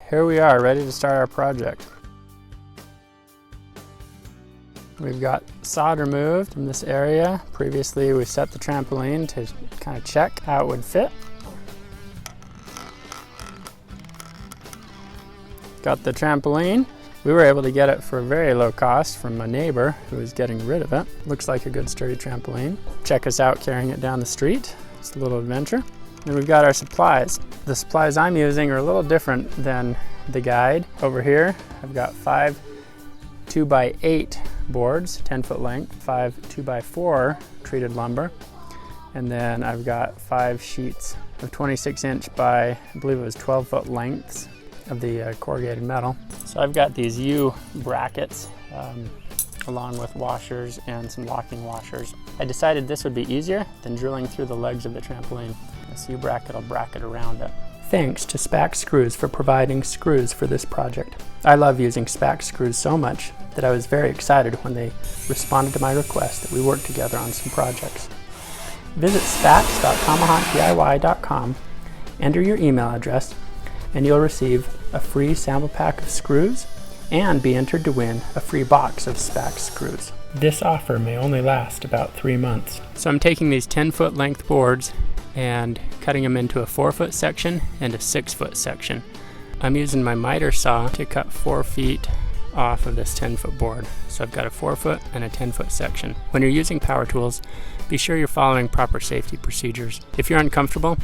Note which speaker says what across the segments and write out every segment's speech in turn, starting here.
Speaker 1: here we are, ready to start our project. We've got sod removed from this area. Previously, we set the trampoline to kind of check how it would fit. Got the trampoline. We were able to get it for a very low cost from a neighbor who was getting rid of it. Looks like a good sturdy trampoline. Check us out carrying it down the street. It's a little adventure. Then we've got our supplies. The supplies I'm using are a little different than the guide. Over here, I've got 5 2x8 boards, 10-foot length, 5 2x4 treated lumber, and then I've got 5 sheets of 26-inch by, I believe it was 12-foot lengths of the corrugated metal. So I've got these U brackets along with washers and some locking washers. I decided this would be easier than drilling through the legs of the trampoline. This U bracket will bracket around it. Thanks to SPAX Screws for providing screws for this project. I love using SPAX screws so much that I was very excited when they responded to my request that we work together on some projects. Visit spax.tomahawkdiy.com, enter your email address, and you'll receive a free sample pack of screws and be entered to win a free box of SPAX screws. This offer may only last about 3 months. So I'm taking these 10-foot length boards and cutting them into a 4-foot section and a 6-foot section. I'm using my miter saw to cut 4 feet off of this 10-foot board. So I've got a 4-foot and a 10-foot section. When you're using power tools, be sure you're following proper safety procedures. If you're uncomfortable,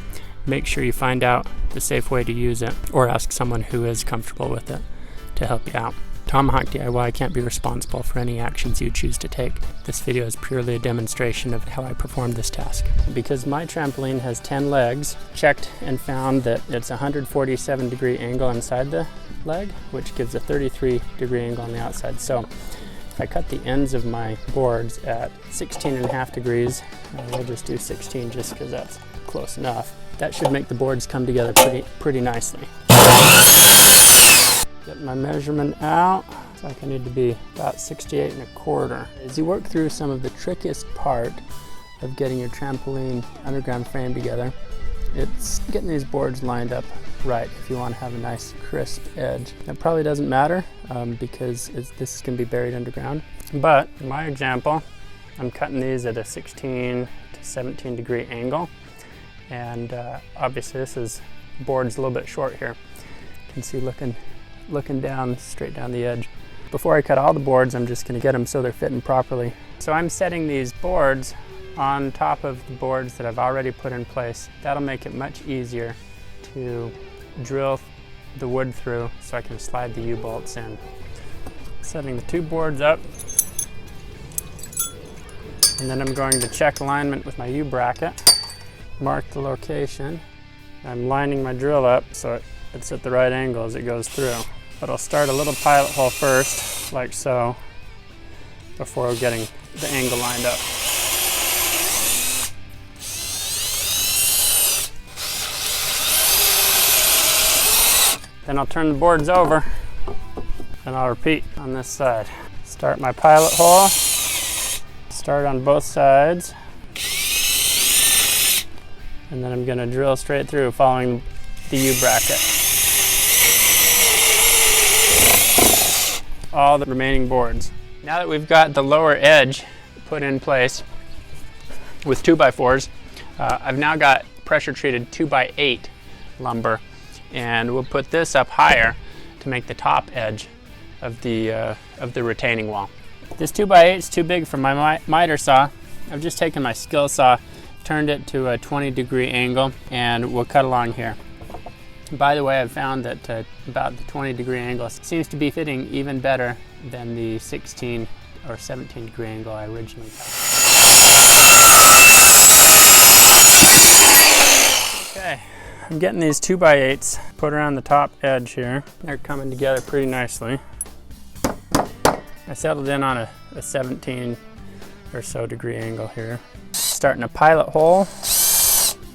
Speaker 1: make sure you find out the safe way to use it or ask someone who is comfortable with it to help you out. Tomahawk DIY can't be responsible for any actions you choose to take. This video is purely a demonstration of how I performed this task. Because my trampoline has 10 legs, checked and found that it's a 147-degree angle inside the leg, which gives a 33-degree angle on the outside. So if I cut the ends of my boards at 16.5 degrees, we'll just do 16 just because that's close enough. That should make the boards come together pretty nicely. Get my measurement out. Looks like I need to be about 68.25. As you work through some of the trickiest part of getting your trampoline underground frame together, it's getting these boards lined up right if you want to have a nice crisp edge. That probably doesn't matter because this is going to be buried underground. But in my example, I'm cutting these at a 16 to 17 degree angle. And obviously this board's a little bit short here. You can see looking down, straight down the edge. Before I cut all the boards, I'm just going to get them so they're fitting properly. So I'm setting these boards on top of the boards that I've already put in place. That'll make it much easier to drill the wood through so I can slide the U-bolts in. Setting the 2 boards up, and then I'm going to check alignment with my U-bracket. Mark the location. I'm lining my drill up so it's at the right angle as it goes through. But I'll start a little pilot hole first, like so, before getting the angle lined up. Then I'll turn the boards over and I'll repeat on this side. Start my pilot hole, start on both sides, and then I'm going to drill straight through following the U-bracket. All the remaining boards. Now that we've got the lower edge put in place with 2x4s, I've now got pressure treated 2x8 lumber, and we'll put this up higher to make the top edge of the retaining wall. This 2x8 is too big for my miter saw. I've just taken my skill saw, turned it to a 20-degree angle, and we'll cut along here. By the way, I've found that about the 20-degree angle seems to be fitting even better than the 16 or 17-degree angle I originally cut. Okay, I'm getting these 2x8s put around the top edge here. They're coming together pretty nicely. I settled in on a 17 or so degree angle here. Starting a pilot hole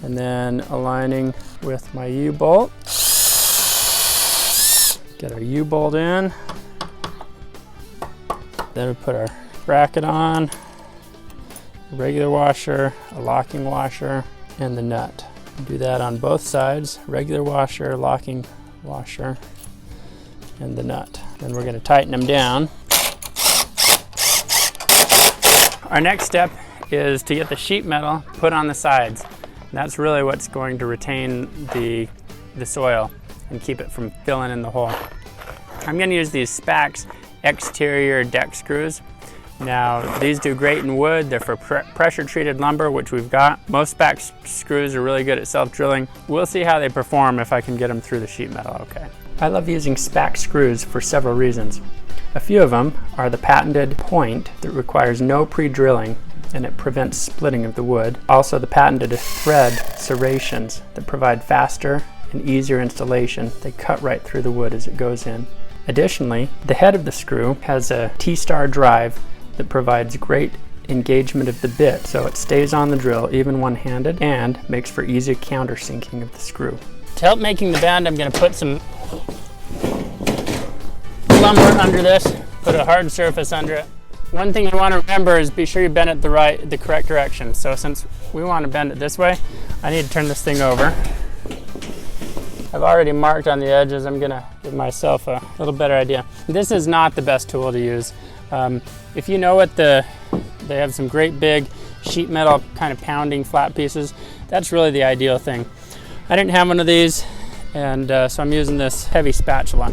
Speaker 1: and then aligning with my U-bolt. Get our U-bolt in. Then we put our bracket on, a regular washer, a locking washer, and the nut. Do that on both sides, regular washer, locking washer, and the nut. Then we're going to tighten them down. Our next step is to get the sheet metal put on the sides. And that's really what's going to retain the soil and keep it from filling in the hole. I'm going to use these Spax exterior deck screws. Now, these do great in wood. They're for pressure treated lumber, which we've got. Most Spax screws are really good at self-drilling. We'll see how they perform if I can get them through the sheet metal okay. I love using Spax screws for several reasons. A few of them are the patented point that requires no pre-drilling and it prevents splitting of the wood. Also the patented thread serrations that provide faster and easier installation. They cut right through the wood as it goes in. Additionally, the head of the screw has a T-star drive that provides great engagement of the bit so it stays on the drill even one-handed and makes for easy countersinking of the screw. To help making the bend, I'm going to put some lumber under this, put a hard surface under it. One thing you want to remember is be sure you bend it the correct direction. So since we want to bend it this way, I need to turn this thing over. I've already marked on the edges. I'm going to give myself a little better idea. This is not the best tool to use. If you know what they have some great big sheet metal kind of pounding flat pieces. That's really the ideal thing. I didn't have one of these, and so I'm using this heavy spatula.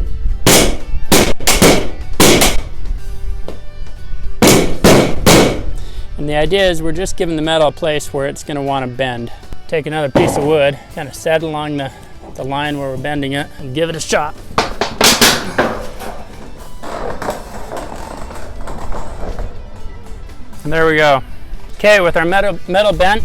Speaker 1: And the idea is we're just giving the metal a place where it's going to want to bend. Take another piece of wood, kind of set along the line where we're bending it, and give it a shot. And there we go. Okay, with our metal bent,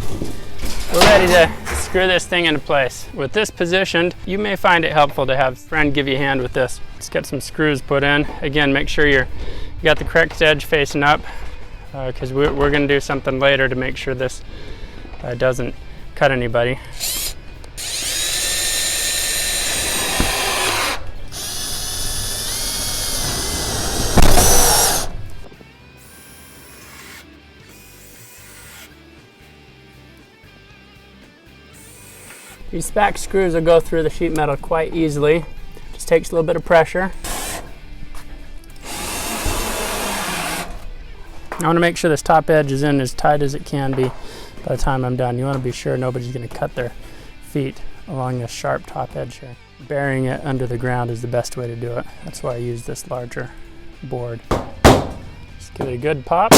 Speaker 1: we're ready to screw this thing into place. With this positioned, you may find it helpful to have a friend give you a hand with this. Let's get some screws put in. Again, make sure you got the correct edge facing up, because we're going to do something later to make sure this doesn't cut anybody. These Spax screws will go through the sheet metal quite easily. Just takes a little bit of pressure. I want to make sure this top edge is in as tight as it can be by the time I'm done. You want to be sure nobody's going to cut their feet along this sharp top edge here. Burying it under the ground is the best way to do it. That's why I use this larger board. Just give it a good pop.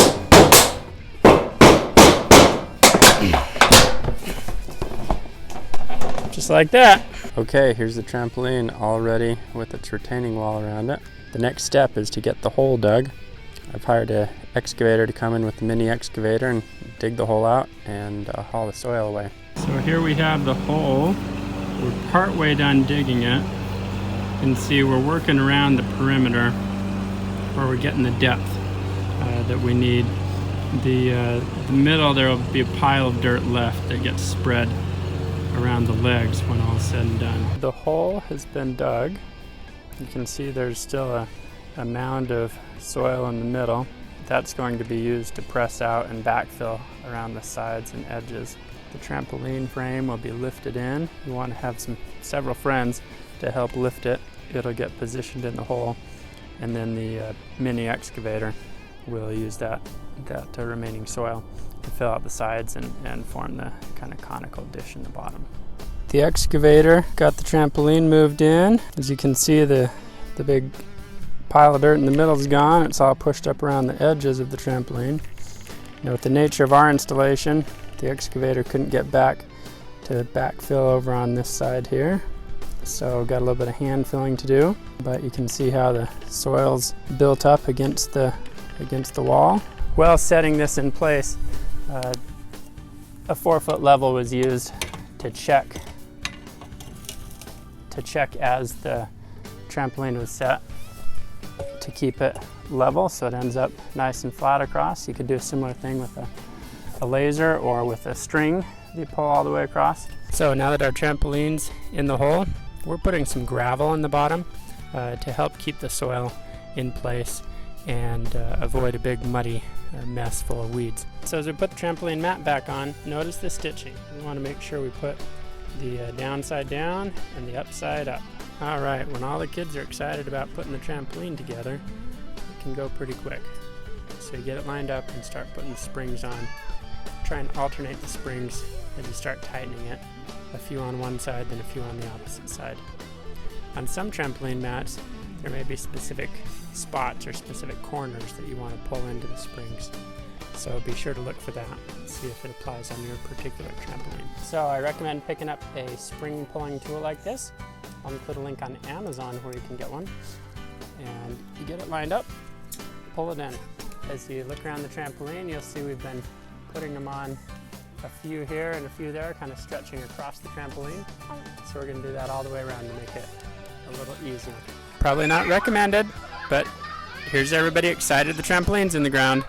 Speaker 1: Just like that. Okay, here's the trampoline all ready with its retaining wall around it. The next step is to get the hole dug. I've hired an excavator to come in with the mini excavator and dig the hole out and haul the soil away. So here we have the hole. We're part way done digging it. You can see we're working around the perimeter where we're getting the depth that we need. The middle, there will be a pile of dirt left that gets spread around the legs when all is said and done. The hole has been dug. You can see there's still a mound of soil in the middle. That's going to be used to press out and backfill around the sides and edges. The trampoline frame will be lifted in. You want to have several friends to help lift it. It'll get positioned in the hole, and then the mini excavator will use that remaining soil to fill out the sides and form the kind of conical dish in the bottom. The excavator got the trampoline moved in. As you can see, the big pile of dirt in the middle is gone. It's all pushed up around the edges of the trampoline. Now, with the nature of our installation, the excavator couldn't get back to backfill over on this side here. So got a little bit of hand filling to do, but you can see how the soil's built up against the wall. While setting this in place, a 4-foot level was used to check as the trampoline was set to keep it level so it ends up nice and flat across. You could do a similar thing with a laser or with a string that you pull all the way across. So now that our trampoline's in the hole, we're putting some gravel in the bottom to help keep the soil in place and avoid a big muddy mess full of weeds. So as we put the trampoline mat back on, notice the stitching. We want to make sure we put the downside down and the upside up. Alright, when all the kids are excited about putting the trampoline together, it can go pretty quick. So you get it lined up and start putting the springs on. Try and alternate the springs as you start tightening it. A few on one side, then a few on the opposite side. On some trampoline mats, there may be specific spots or specific corners that you want to pull into the springs. So be sure to look for that and see if it applies on your particular trampoline. So I recommend picking up a spring pulling tool like this. I'll include a link on Amazon where you can get one. And you get it lined up, pull it in. As you look around the trampoline, you'll see we've been putting them on a few here and a few there, kind of stretching across the trampoline. So we're going to do that all the way around to make it a little easier. Probably not recommended, but here's everybody excited the trampoline's in the ground.